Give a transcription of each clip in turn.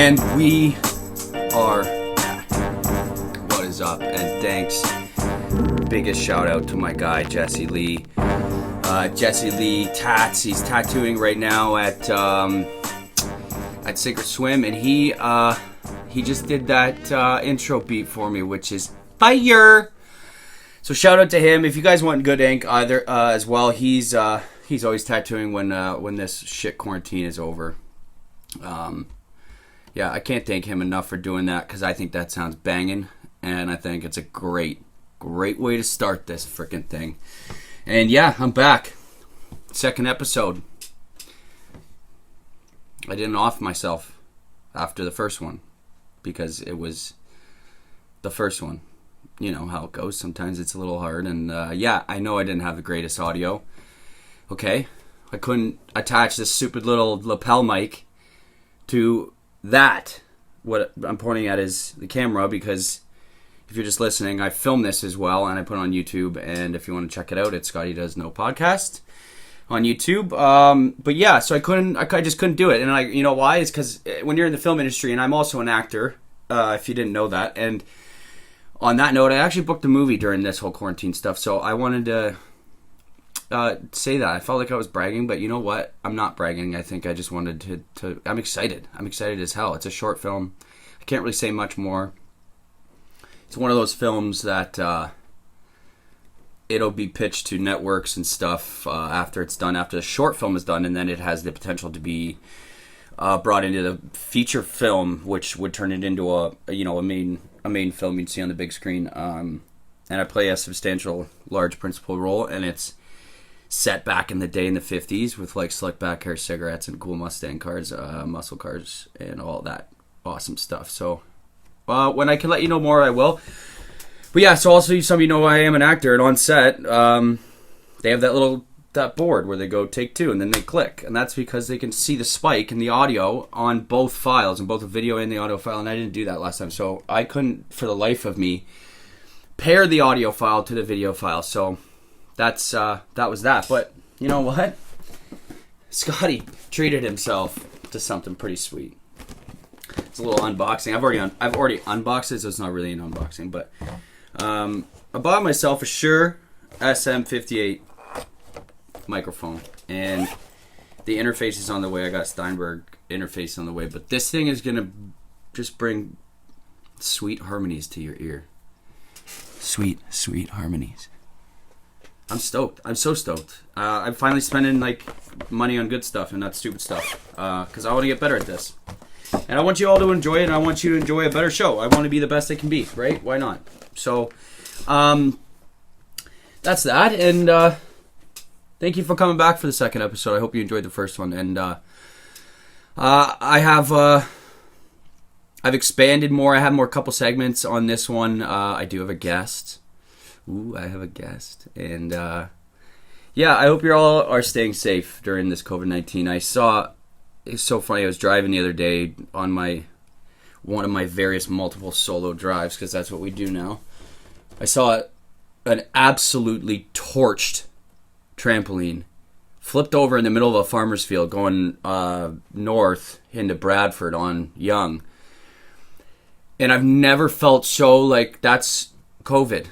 And we are back. What is up? And thanks. Biggest shout out to my guy, Jesse Lee. Jesse Lee Tats. He's tattooing right now at Sink or Swim. And he just did that intro beat for me, which is fire. So shout out to him. If you guys want good ink either as well, he's always tattooing when this shit quarantine is over. Yeah, I can't thank him enough for doing that because I think that sounds banging, and I think it's a great way to start this freaking thing. And yeah, I'm back. Second episode. I didn't off myself after the first one because it was the first one. You know how it goes. Sometimes it's a little hard, and yeah, I know I didn't have the greatest audio. Okay, I couldn't attach this stupid little lapel mic to that. What I'm pointing at is the camera, because if you're just listening, I filmed this as well and I put it on YouTube, and if you want to check it out, it's Scotty Does No Podcast on YouTube. But yeah, so I just couldn't do it. And you know why? It's because when you're in the film industry, and I'm also an actor, if you didn't know that, and on that note, I actually booked a movie during this whole quarantine stuff, so I wanted to say that. I felt like I was bragging, but you know what? I'm not bragging. I think I just wanted to I'm excited. I'm excited as hell. It's a short film. I can't really say much more. It's one of those films that it'll be pitched to networks and stuff after it's done, after the short film is done, and then it has the potential to be brought into the feature film, which would turn it into a main film you'd see on the big screen. And I play a substantial, large principal role, and it's set back in the day in the 50s with like slick back hair, cigarettes, and cool Mustang cars, muscle cars, and all that awesome stuff. So when I can let you know more, I will. But yeah, so also some of you know I am an actor, and on set they have that board where they go take two and then they click, and that's because they can see the spike in the audio on both files, in both the video and the audio file, and I didn't do that last time, so I couldn't for the life of me pair the audio file to the video file. So that was that. But you know what? Scotty treated himself to something pretty sweet. It's a little unboxing. I've already unboxed it, so it's not really an unboxing. But I bought myself a Shure SM58 microphone, and the interface is on the way. I got Steinberg interface on the way, but this thing is gonna just bring sweet harmonies to your ear. Sweet harmonies. I'm stoked. I'm so stoked. I'm finally spending like money on good stuff and not stupid stuff, because I want to get better at this, and I want you all to enjoy it, and I want you to enjoy a better show. I want to be the best I can be, right? Why not? So that's that, and thank you for coming back for the second episode. I hope you enjoyed the first one, and I've expanded more. I have more couple segments on this one. I do have a guest. I have a guest. And yeah, I hope you all are staying safe during this COVID-19. It's so funny. I was driving the other day on one of my various multiple solo drives, because that's what we do now. I saw an absolutely torched trampoline flipped over in the middle of a farmer's field going north into Bradford on Yonge. And I've never felt so like that's COVID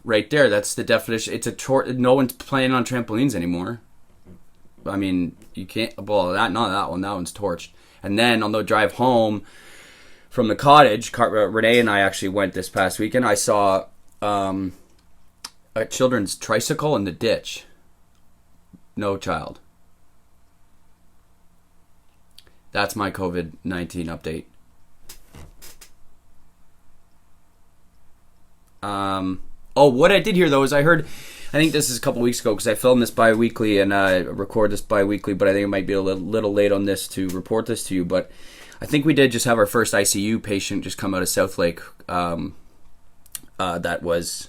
right there. That's the definition. It's no one's playing on trampolines anymore. I mean, you can't, well, not that one. That one's torched. And then on the drive home from the cottage, Renee and I actually went this past weekend. I saw a children's tricycle in the ditch. No child. That's my COVID-19 update. What I did hear though is I think this is a couple weeks ago, because I filmed this bi-weekly and I record this bi-weekly, but I think it might be a little late on this to report this to you. But I think we did just have our first ICU patient just come out of Southlake that was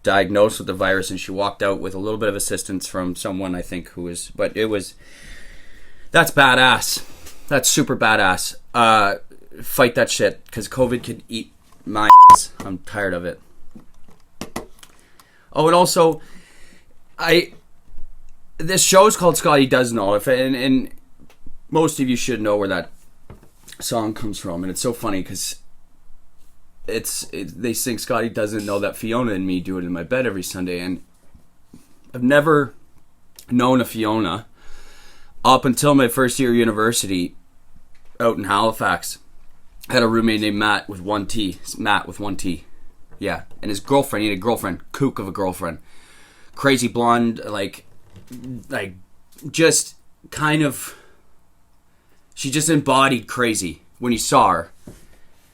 diagnosed with the virus, and she walked out with a little bit of assistance from someone, I think, that's badass. That's super badass. Fight that shit, because COVID could eat my ass. I'm tired of it. Oh, and also, this show is called Scotty Does Know, and most of you should know where that song comes from, and it's so funny because they sing Scotty doesn't know that Fiona and me do it in my bed every Sunday, and I've never known a Fiona up until my first year of university out in Halifax. I had a roommate named Matt with one T. Matt with one T. Yeah. And his girlfriend, he had a girlfriend, kook of a girlfriend. Crazy blonde, like just kind of, she just embodied crazy when you saw her.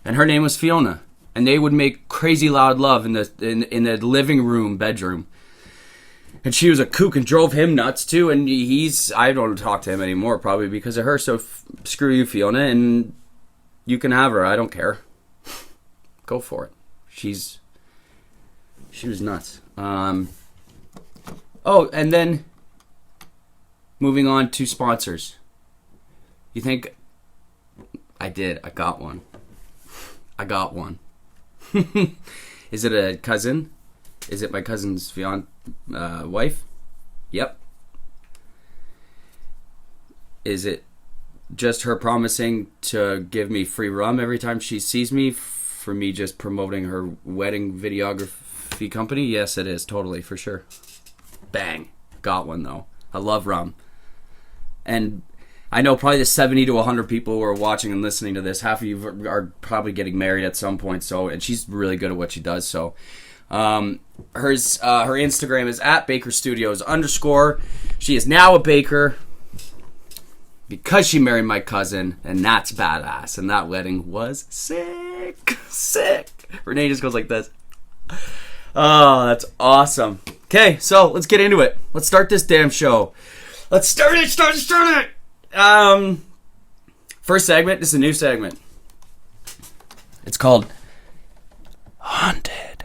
And her name was Fiona. And they would make crazy loud love in the living room, bedroom. And she was a kook and drove him nuts too. And I don't talk to him anymore probably because of her. So screw you, Fiona, and you can have her. I don't care. Go for it. She was nuts. Oh, and then moving on to sponsors. You think I did? I got one. Is it a cousin? Is it my cousin's wife? Yep. Is it just her promising to give me free rum every time she sees me for me just promoting her wedding videography company? Yes, it is. Totally, for sure. Bang. Got one, though. I love rum. And I know probably the 70 to 100 people who are watching and listening to this, half of you are probably getting married at some point. So, and she's really good at what she does. So, her Instagram is @bakerstudios_. She is now a baker because she married my cousin, and that's badass. And that wedding was sick. Renee just goes like this. Oh, that's awesome. Okay, so let's get into it. Let's start this damn show. Let's start it. First segment. This is a new segment. It's called Haunted.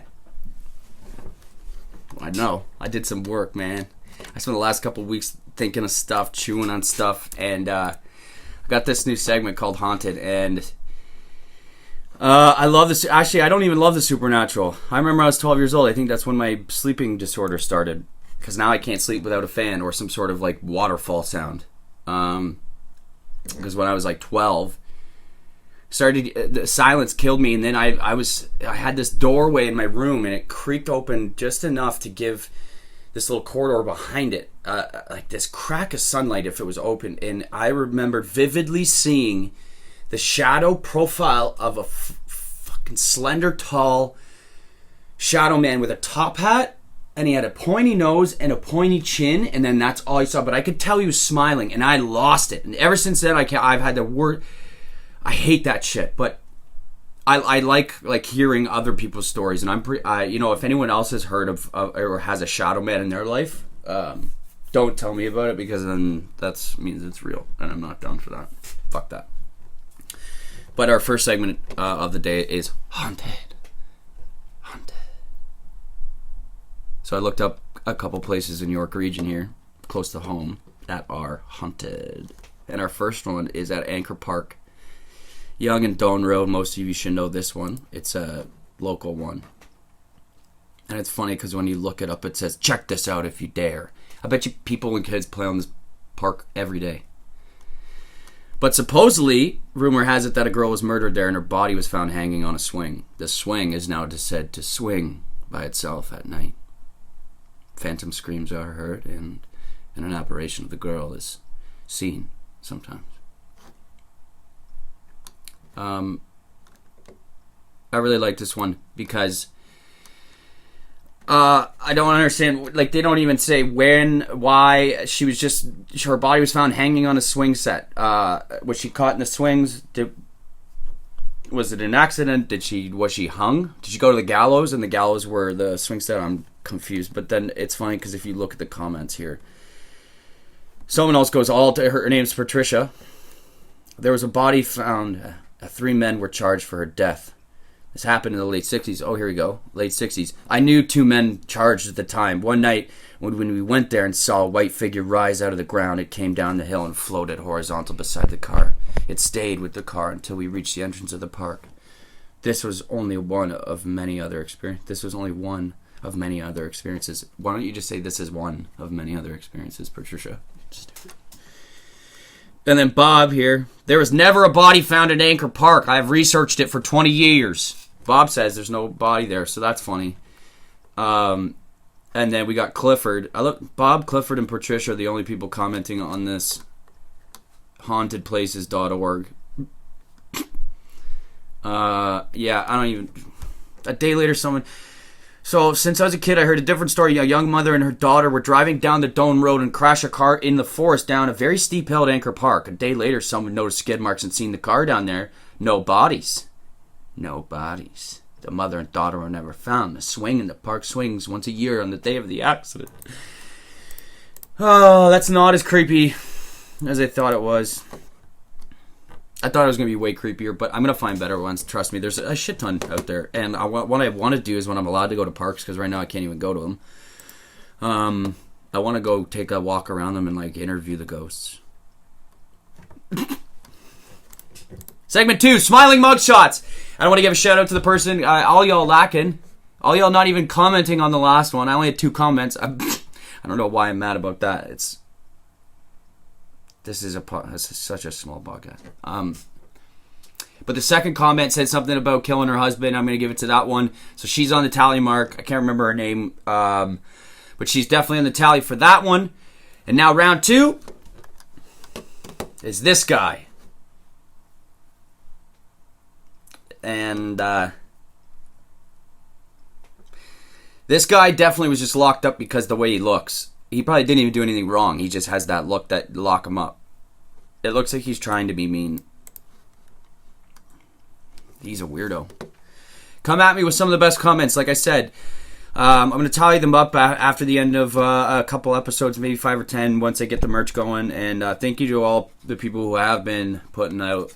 I know. I did some work, man. I spent the last couple of weeks thinking of stuff, chewing on stuff, and I got this new segment called Haunted, and I love this. Actually, I don't even love the supernatural. I remember I was 12 years old. I think that's when my sleeping disorder started, because now I can't sleep without a fan or some sort of like waterfall sound. Because when I was like 12, the silence killed me, and then I had this doorway in my room, and it creaked open just enough to give this little corridor behind it like this crack of sunlight if it was open. And I remember vividly seeing the shadow profile of a fucking slender, tall shadow man with a top hat, and he had a pointy nose and a pointy chin, and then that's all I saw. But I could tell he was smiling, and I lost it. And ever since then, I've had the word. I hate that shit, but I like hearing other people's stories, and I'm if anyone else has heard of or has a shadow man in their life, don't tell me about it, because then that means it's real, and I'm not down for that. Fuck that. But our first segment of the day is Haunted. So I looked up a couple places in York region here, close to home, that are haunted. And our first one is at Anchor Park, Yonge and Don Road. Most of you should know this one. It's a local one. And it's funny because when you look it up, it says, check this out if you dare. I bet you people and kids play on this park every day. But supposedly, rumor has it that a girl was murdered there and her body was found hanging on a swing. The swing is now said to swing by itself at night. Phantom screams are heard, and an apparition of the girl is seen sometimes. I really like this one because I don't understand. Like, they don't even say when, why. Her body was found hanging on a swing set. Was she caught in the swings? Was it an accident? Was she hung? Did she go to the gallows, and the gallows were the swing set? I'm confused. But then it's funny because if you look at the comments here, someone else goes, her name's Patricia. There was a body found. 3 men were charged for her death. This happened in the late 60s. Oh, here we go. Late 60s. I knew 2 men charged at the time. One night, when we went there and saw a white figure rise out of the ground, it came down the hill and floated horizontal beside the car. It stayed with the car until we reached the entrance of the park. This was only one of many other experiences. Why don't you just say this is one of many other experiences, Patricia? And then Bob here. There was never a body found at Anchor Park. I have researched it for 20 years. Bob says there's no body there, so that's funny. And then we got Clifford. Bob, Clifford, and Patricia are the only people commenting on this. Hauntedplaces.org. Yeah, I don't even... A day later, someone... So, since I was a kid, I heard a different story. A young mother and her daughter were driving down the Doan Road and crashed a car in the forest down a very steep hill at Anchor Park. A day later, someone noticed skid marks and seen the car down there. No bodies. No bodies. The mother and daughter were never found. The swing in the park swings once a year on the day of the accident. Oh, that's not as creepy as I thought it was. I thought it was going to be way creepier, but I'm going to find better ones. Trust me, there's a shit ton out there. And what I want to do is when I'm allowed to go to parks, because right now I can't even go to them, I want to go take a walk around them and like interview the ghosts. Segment 2, smiling mugshots. I want to give a shout out to the person, all y'all lacking. All y'all not even commenting on the last one. I only had 2 comments. I don't know why I'm mad about that. This is such a small podcast. But the second comment said something about killing her husband. I'm going to give it to that one. So she's on the tally mark. I can't remember her name. But she's definitely on the tally for that one. And now round 2 is this guy. And this guy definitely was just locked up because the way he looks. He probably didn't even do anything wrong. He just has that look that lock him up. It looks like he's trying to be mean. He's a weirdo. Come at me with some of the best comments. Like I said, I'm going to tally them up after the end of a couple episodes, maybe 5 or 10, once I get the merch going. And thank you to all the people who have been putting out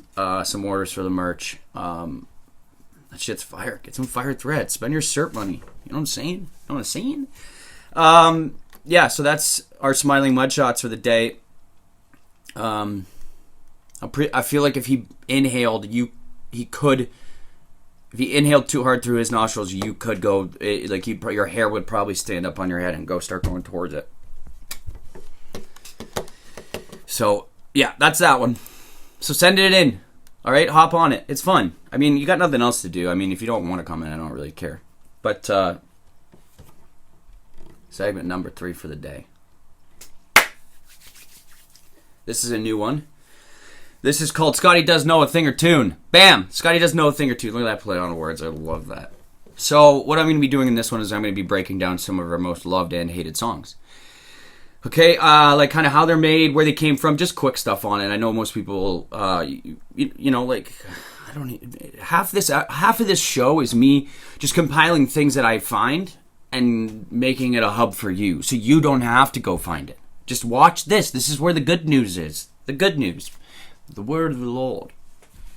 some orders for the merch. That shit's fire. Get some fire threads. Spend your CERT money. You know what I'm saying? You know what I'm saying? Yeah, so that's our smiling mudshots for the day. I feel like if he inhaled, if he inhaled too hard through his nostrils, you could go, your hair would probably stand up on your head and start going towards it. So, yeah, that's that one. So send it in. All right, hop on it. It's fun. I mean, you got nothing else to do. I mean, if you don't want to comment, I don't really care. But, segment number 3 for the day. This is a new one. This is called Scotty Does Know a Thing or Tune. Bam! Scotty Does Know a Thing or Tune. Look at that play on words. I love that. So, what I'm going to be doing in this one is I'm going to be breaking down some of our most loved and hated songs. Okay, like kind of how they're made, where they came from, just quick stuff on it. I know most people, you know, like, I don't. Half of this show is me just compiling things that I find and making it a hub for you, so you don't have to go find it. Just watch this. This is where the good news is. The good news, the word of the Lord.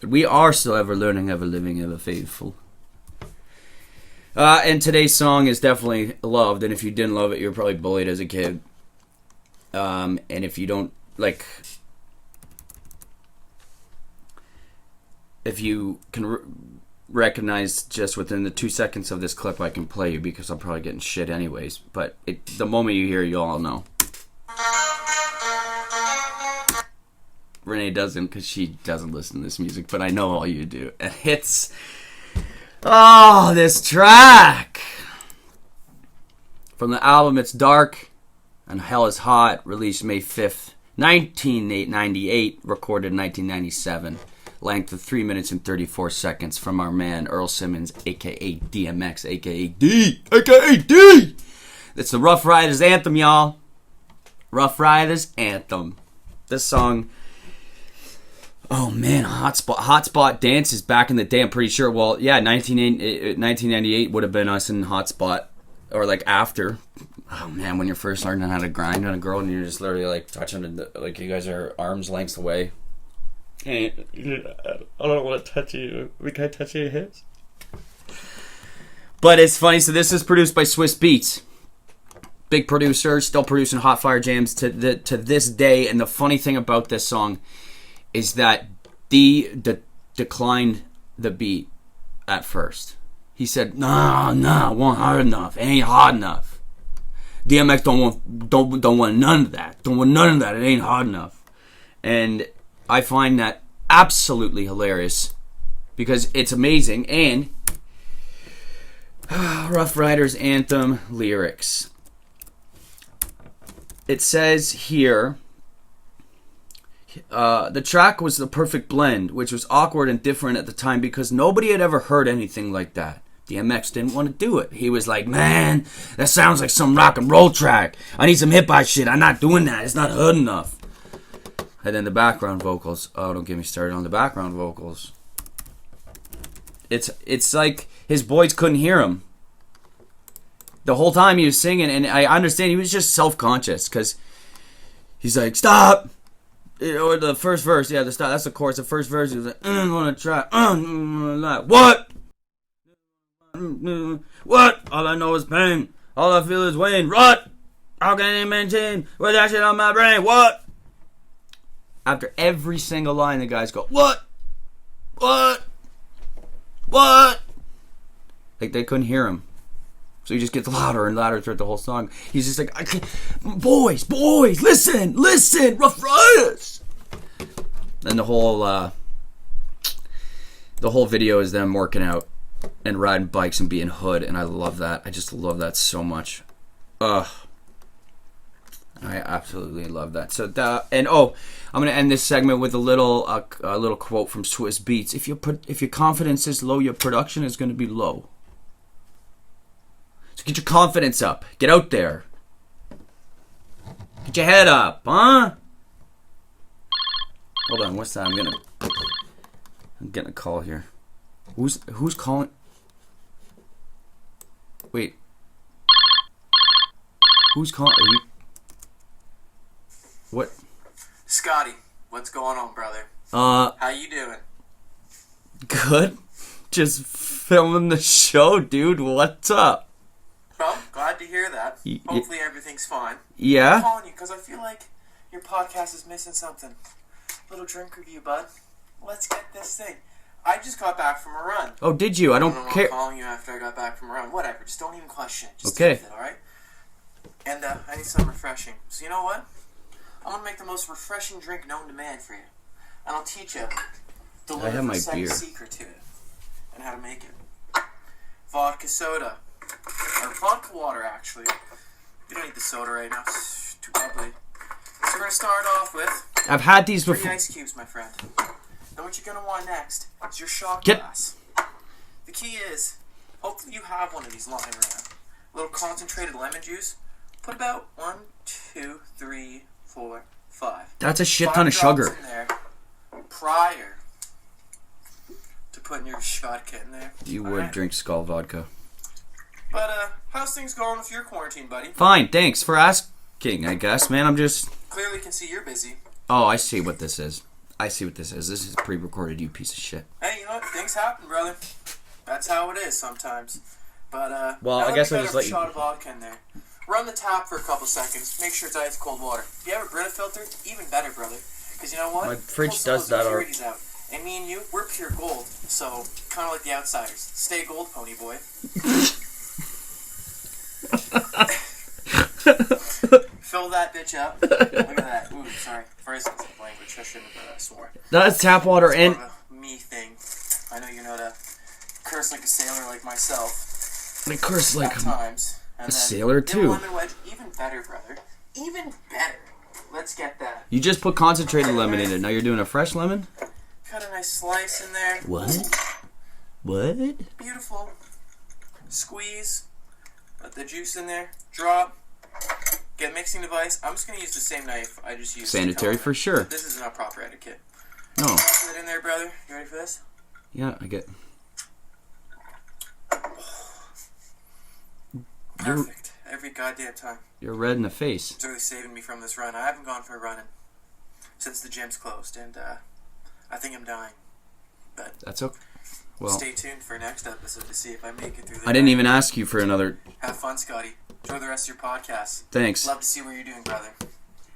We are still ever learning, ever living, ever faithful. And today's song is definitely loved, and if you didn't love it, you were probably bullied as a kid. And if you don't, like, if you can recognize just within the 2 seconds of this clip I can play you, because I'm probably getting shit anyways, but the moment you hear it, you'll all know. Renee doesn't, because she doesn't listen to this music, but I know all you do. And it's, oh, this track from the album It's Dark and Hell is Hot, released May 5th, 1998, recorded in 1997. Length of 3 minutes and 34 seconds from our man Earl Simmons, a.k.a. DMX, a.k.a. D, a.k.a. D! It's the Rough Riders anthem, y'all. Rough Riders anthem. This song, oh man, Hotspot dances back in the day, I'm pretty sure. Well, yeah, 1998 would have been us in Hotspot, or like after. Oh man, when you're first learning how to grind on a girl and you're just literally like touching, like you guys are arms lengths away. Hey, I don't want to touch you. Can I touch your hips? But it's funny. So this is produced by Swiss Beats. Big producer, still producing hot fire jams to this day. And the funny thing about this song is that declined the beat at first. He said, "No, it wasn't hard enough. It ain't hard enough. DMX don't want none of that. Don't want none of that. It ain't hard enough." And I find that absolutely hilarious because it's amazing. And Rough Riders anthem lyrics. It says here, the track was the perfect blend, which was awkward and different at the time because nobody had ever heard anything like that. DMX didn't want to do it. He was like, man, that sounds like some rock and roll track. I need some hip-hop shit. I'm not doing that. It's not hood enough. And then the background vocals. Oh, don't get me started on the background vocals. It's like his boys couldn't hear him. The whole time he was singing, and I understand he was just self-conscious because he's like, stop! Or the first verse, yeah, the stop, that's the chorus. The first verse, he was like, I want to try, what? What? All I know is pain. All I feel is Wayne. What? How can I maintain with that shit on my brain? What? After every single line, the guys go, what? What? What? Like they couldn't hear him. So he just gets louder and louder throughout the whole song. He's just like, I can't. Boys, listen, Rough Riders. And the whole video is them working out and riding bikes and being hood, and I love that. I just love that so much. I absolutely love that. So I'm gonna end this segment with a little quote from Swiss Beats. If your confidence is low, your production is gonna be low. So get your confidence up. Get out there. Get your head up, huh? Hold on, what's that? I'm getting a call here. Who's calling? Wait. Who's calling? Are you? What? Scotty, what's going on, brother? How you doing? Good. Just filming the show, dude. What's up? Well, glad to hear that. Hopefully everything's fine. Yeah? I'm calling you because I feel like your podcast is missing something. Little drink review, bud. Let's get this thing. I just got back from a run. Oh, did you? I don't care. I'm calling you after I got back from a run. Whatever. Just don't even question it. Just okay. Deal with it, all right? And I need something refreshing. So you know what? I'm going to make the most refreshing drink known to man for you. And I'll teach you the little secret to it and how to make it. Vodka soda. Or vodka water, actually. You don't need the soda right now. It's too bubbly. So we're going to start off with... I've had these before. 3 ice cubes, my friend. Then what you're going to want next is your shot glass. The key is, hopefully you have one of these lying around. A little concentrated lemon juice. Put about 1, 2, 3, 4, 5. That's a shit ton of sugar. In there prior to putting your vodka in there. You would drink Skull vodka. But how's things going with your quarantine, buddy? Fine, thanks for asking, I guess. Man, I'm just... Clearly can see you're busy. Oh, I see what this is. This is pre-recorded, you piece of shit. Hey, you know what? Things happen, brother. That's how it is sometimes. But, well, I guess I'll just let you... shot of vodka in there. Run the tap for a couple seconds. Make sure it's ice cold water. If you have a Brita filter, even better, brother. Because you know what? My fridge does that already. Out. And me and you, we're pure gold. So, kind of like the outsiders. Stay gold, pony boy. Fill that bitch up. Look at that. Ooh, sorry. First language. I shouldn't have swore. That's tap water and... More of a me thing. I know you know to curse like a sailor like myself. I curse like times. a sailor too. Lemon wedge, even better, brother. Even better. Let's get that. You just put concentrated lemon in it. Now you're doing a fresh lemon? Cut a nice slice in there. What? What? Beautiful. Squeeze. Let the juice in there. Drop. Get a mixing device. I'm just going to use the same knife I just used. Sanitary for sure. This is not proper etiquette. No. Toss it in there, brother. You ready for this? Yeah, I get... Perfect. Every goddamn time. You're red in the face. It's really saving me from this run. I haven't gone for a run since the gym's closed, and I think I'm dying. But that's okay. Well, stay tuned for next episode to see if I make it through the I didn't even ask you for another... Have fun, Scotty. Enjoy the rest of your podcast. Thanks. Love to see what you're doing, brother.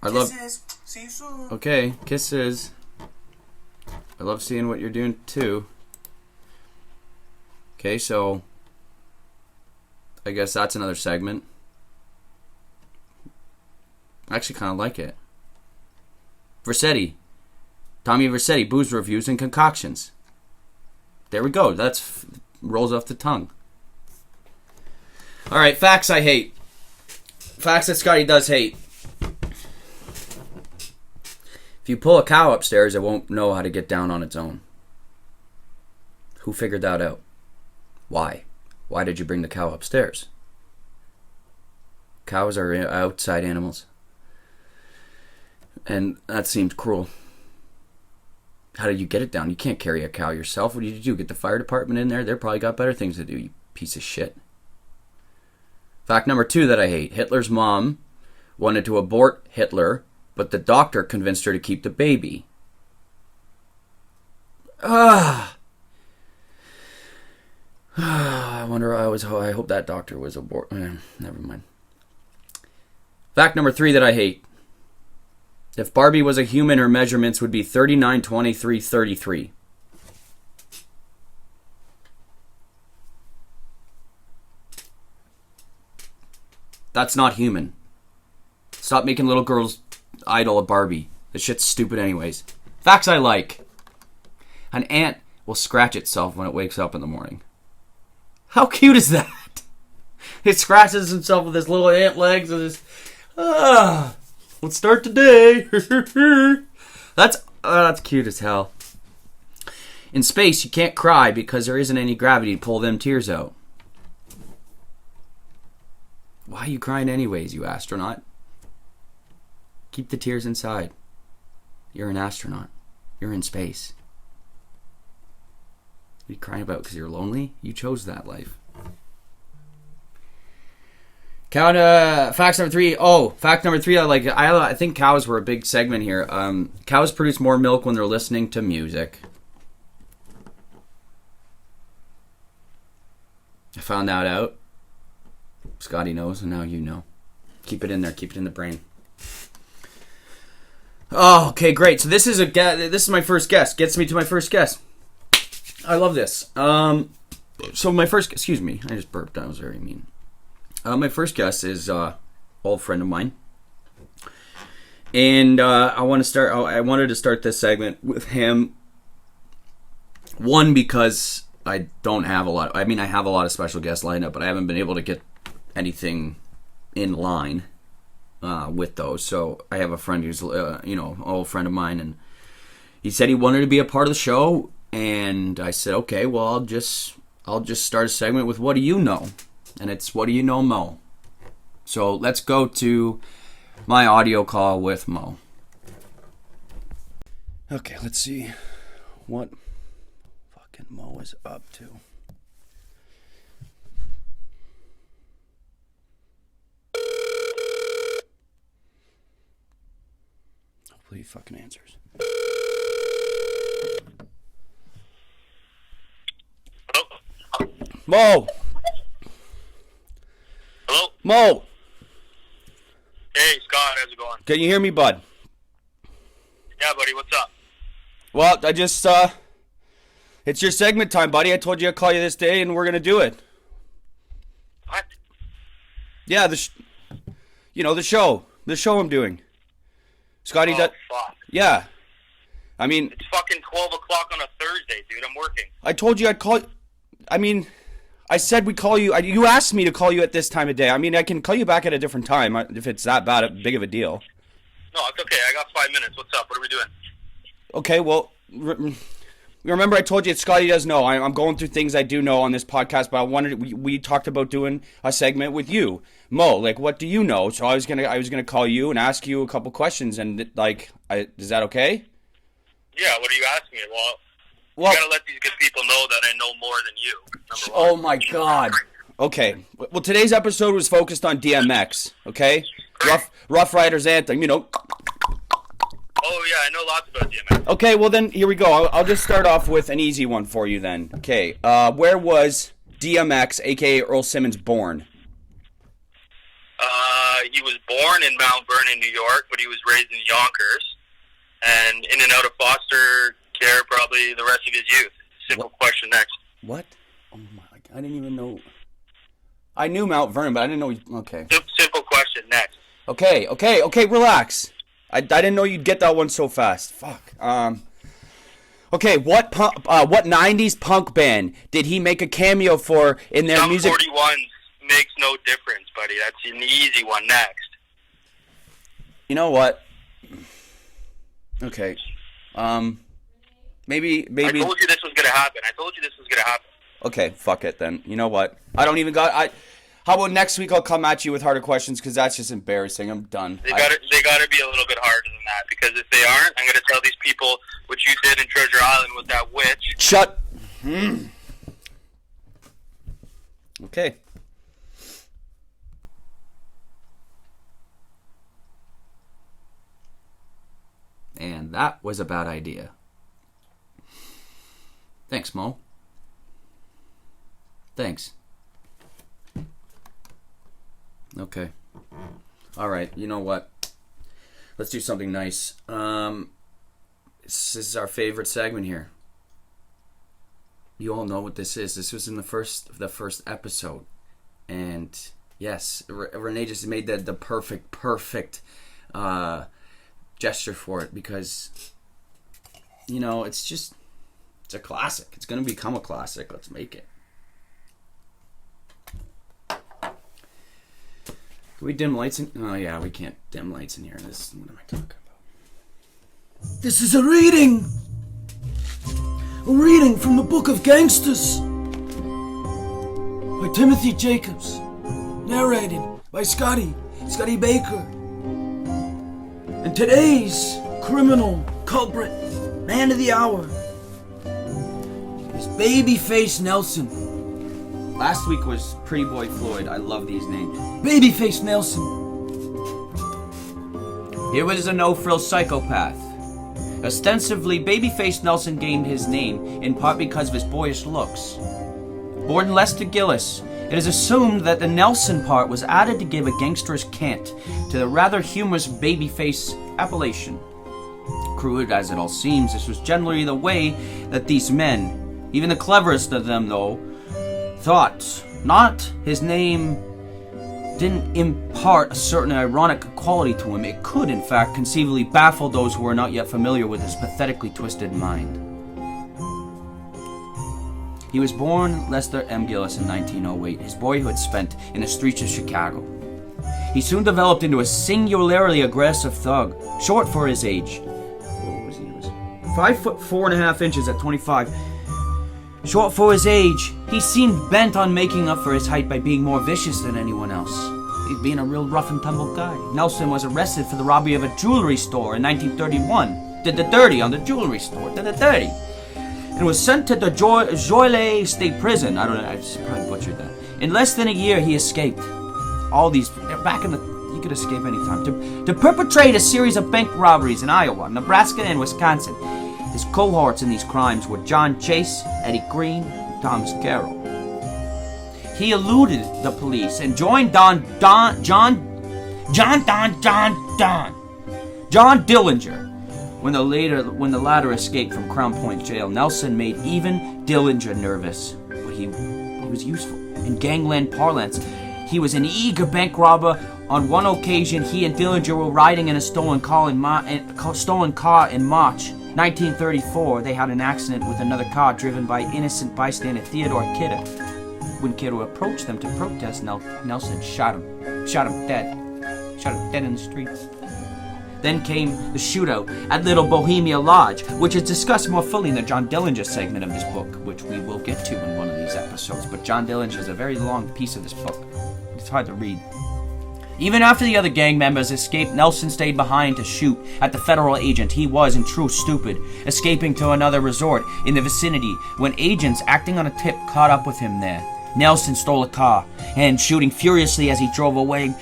Kisses. See you soon. Okay, kisses. I love seeing what you're doing, too. Okay, so... I guess that's another segment. I actually kind of like it. Versetti, Tommy Vercetti, booze reviews and concoctions. There we go. Rolls off the tongue. All right, facts I hate. Facts that Scotty does hate. If you pull a cow upstairs, it won't know how to get down on its own. Who figured that out? Why? Why did you bring the cow upstairs? Cows are outside animals. And that seems cruel. How did you get it down? You can't carry a cow yourself. What did you do? Get the fire department in there? They're probably got better things to do, you piece of shit. Fact number 2 that I hate. Hitler's mom wanted to abort Hitler, but the doctor convinced her to keep the baby. I hope that doctor was never mind. Fact number 3 that I hate. If Barbie was a human, her measurements would be 39, 23, 33. That's not human. Stop making little girls idol of Barbie. This shit's stupid anyways. Facts I like. An ant will scratch itself when it wakes up in the morning. How cute is that? It scratches himself with his little ant legs and his... let's start today. That's cute as hell. In space, you can't cry because there isn't any gravity to pull them tears out. Why are you crying anyways, you astronaut? Keep the tears inside. You're an astronaut. You're in space. What are you crying about because you're lonely? You chose that life. Fact number 3. Fact number 3. I think cows were a big segment here. Cows produce more milk when they're listening to music. I found that out. Scotty knows, and now you know. Keep it in there. Keep it in the brain. Oh, okay, great. So this is my first guess. Gets me to my first guess. I love this. So my first... Excuse me. I just burped. That was very mean. My first guess is an old friend of mine. And I wanted to start this segment with him. One, because I don't have a lot... I mean, I have a lot of special guests lined up, but I haven't been able to get anything in line with those. So I have a friend who's, an old friend of mine, and he said he wanted to be a part of the show, and I said, okay, well, I'll just start a segment with what do you know? And it's what do you know, Mo? So let's go to my audio call with Mo. Okay, let's see what fucking Mo is up to. Hopefully he fucking answers. Hello? Mo! Hello? Mo! Hey, Scott, how's it going? Can you hear me, bud? Yeah, buddy, what's up? Well, I just, it's your segment time, buddy. I told you I'd call you this day, and we're gonna do it. What? Yeah, the show. The show I'm doing. Scotty, fuck. Yeah. I mean... It's fucking 12 o'clock on a Thursday, dude. I'm working. I told you I'd call... I mean, I said we'd call you... You asked me to call you at this time of day. I mean, I can call you back at a different time if it's that big of a deal. No, it's okay. I got 5 minutes. What's up? What are we doing? Okay, well... Remember I told you Scotty does know. I'm going through things I do know on this podcast, but we talked about doing a segment with you. Mo, like, what do you know? So I was gonna call you and ask you a couple questions, and is that okay? Yeah, what are you asking me? Well, you gotta let these good people know that I know more than you. Number one. Oh my god. Okay. Well, today's episode was focused on DMX. Okay, Rough Riders anthem. You know. Oh yeah, I know lots about DMX. Okay, well then here we go. I'll just start off with an easy one for you then. Okay, where was DMX, aka Earl Simmons, born? He was born in Mount Vernon, New York, but he was raised in Yonkers, and in and out of foster care probably the rest of his youth. Simple question next. What? Oh my! I didn't even know. I knew Mount Vernon, but I didn't know. Okay. Simple question next. Okay. Relax. I didn't know you'd get that one so fast. Fuck. Okay, what 90s punk band did he make a cameo for in their music? 41 makes no difference, buddy. That's an easy one. Next. You know what? Okay. Maybe. I told you this was gonna happen. Okay, fuck it then. You know what? I don't even got. How about next week? I'll come at you with harder questions because that's just embarrassing. I'm done. They gotta be a little bit harder than that, because if they aren't, I'm gonna tell these people what you did in Treasure Island with that witch. Shut. Okay. And that was a bad idea. Thanks, Mo. Thanks. Okay. All right. You know what? Let's do something nice. This is our favorite segment here. You all know what this is. This was in the first episode, and yes, Renee just made the perfect gesture for it, because you know it's a classic. It's gonna become a classic. Let's make it. Can we dim lights in? Oh yeah, we can't dim lights in here. What am I talking about? This is a reading from the Book of Gangsters by Timothy Jacobs, narrated by Scotty Baker. And today's criminal culprit, man of the hour, is Babyface Nelson. Last week was Pretty Boy Floyd. I love these names. Babyface Nelson. Here was a no-frills psychopath. Ostensibly, Babyface Nelson gained his name in part because of his boyish looks. Born Lester Gillis, it is assumed that the Nelson part was added to give a gangsterish cant to the rather humorous Babyface appellation. Crude as it all seems, this was generally the way that these men, even the cleverest of them though, thought. Not his name didn't impart a certain ironic quality to him. It could, in fact, conceivably baffle those who are not yet familiar with his pathetically twisted mind. He was born Lester M. Gillis in 1908, his boyhood spent in the streets of Chicago. He soon developed into a singularly aggressive thug, short for his age. What was he? He was 5'4.5" at 25. Short for his age, he seemed bent on making up for his height by being more vicious than anyone else. He'd been a real rough and tumble guy. Nelson was arrested for the robbery of a jewelry store in 1931. Did the dirty on the jewelry store. Did the dirty. And was sent to the Joyle State Prison. I don't know, I probably butchered that. In less than a year, he escaped. All these, back in the, he could escape anytime. To perpetrate a series of bank robberies in Iowa, Nebraska, and Wisconsin. His cohorts in these crimes were John Chase, Eddie Green, and Thomas Carroll. He eluded the police and joined John Dillinger. When the latter escaped from Crown Point Jail, Nelson made even Dillinger nervous, but he was useful. In gangland parlance, he was an eager bank robber. On one occasion, he and Dillinger were riding in a stolen car in March 1934. They had an accident with another car driven by innocent bystander Theodore Kidder. When Kidder approached them to protest, Nelson shot him dead in the street. Then came the shootout at Little Bohemia Lodge, which is discussed more fully in the John Dillinger segment of this book, which we will get to in one of these episodes. But John Dillinger is a very long piece of this book. It's hard to read. Even after the other gang members escaped, Nelson stayed behind to shoot at the federal agent. He was, in truth, stupid, escaping to another resort in the vicinity when agents acting on a tip caught up with him there. Nelson stole a car, and shooting furiously as he drove away,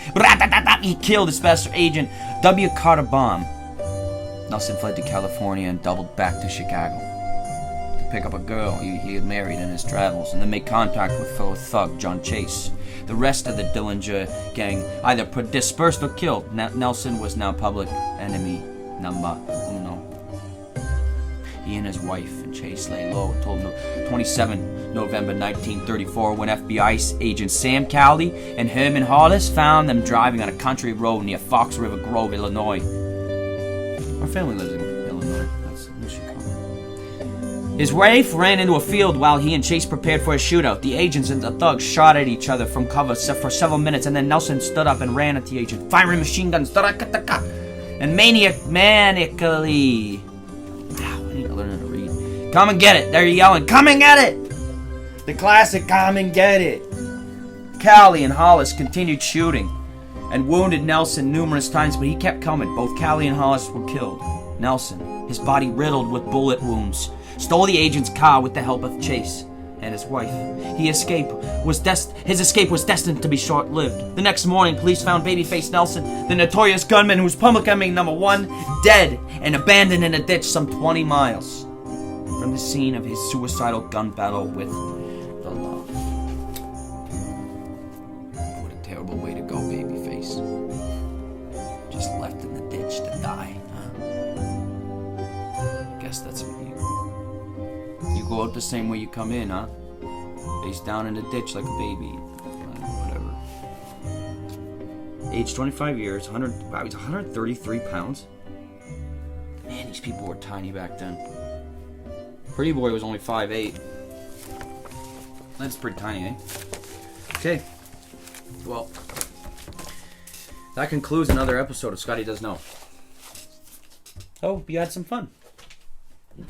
he killed his special agent, W. Carter Baum. Nelson fled to California and doubled back to Chicago to pick up a girl he had married in his travels, and then make contact with fellow thug John Chase. The rest of the Dillinger gang either dispersed or killed. Nelson was now public enemy number uno. He and his wife and Chase lay low until 27 November 1934 when FBI agents Sam Cowley and Herman Hollis found them driving on a country road near Fox River Grove, Illinois. Our family lives in Illinois. That's Chicago. His wife ran into a field while he and Chase prepared for a shootout. The agents and the thugs shot at each other from cover for several minutes, and then Nelson stood up and ran at the agent, firing machine guns, and manically. Wow, I need to learn how to read. Come and get it. They're yelling, come and get it. The classic, come and get it. Callie and Hollis continued shooting and wounded Nelson numerous times, but he kept coming. Both Callie and Hollis were killed. Nelson, his body riddled with bullet wounds, stole the agent's car with the help of Chase and his wife. His escape was destined to be short-lived. The next morning, police found babyface Nelson, the notorious gunman who was public enemy #1, dead and abandoned in a ditch some 20 miles from the scene of his suicidal gun battle with the law. What a terrible way to go, babyface. Just left in the ditch to die, huh? Guess that's what you go out the same way you come in, huh? Face down in the ditch like a baby. Whatever. Age 25 years, wow, he's 133 pounds. Man, these people were tiny back then. Pretty Boy was only 5'8". That's pretty tiny, eh? Okay. Well, that concludes another episode of Scotty Does Know. Hope you had some fun.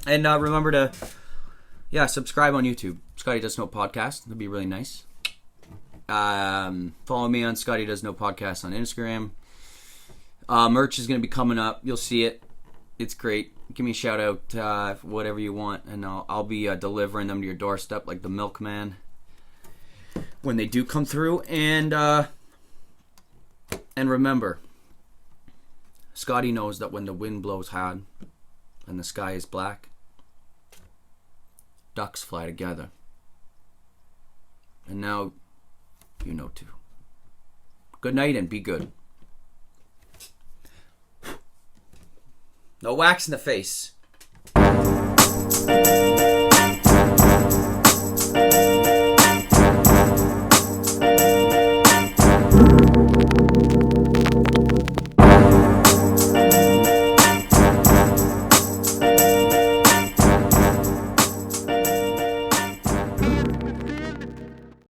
And remember to, subscribe on YouTube. Scotty Does Know Podcast. That'd be really nice. Follow me on Scotty Does Know Podcast on Instagram. Merch is going to be coming up. You'll see it. It's great. Give me a shout out, whatever you want, and I'll be delivering them to your doorstep like the milkman when they do come through. And remember, Scotty knows that when the wind blows hard and the sky is black, ducks fly together. And now you know too. Good night and be good. No wax in the face.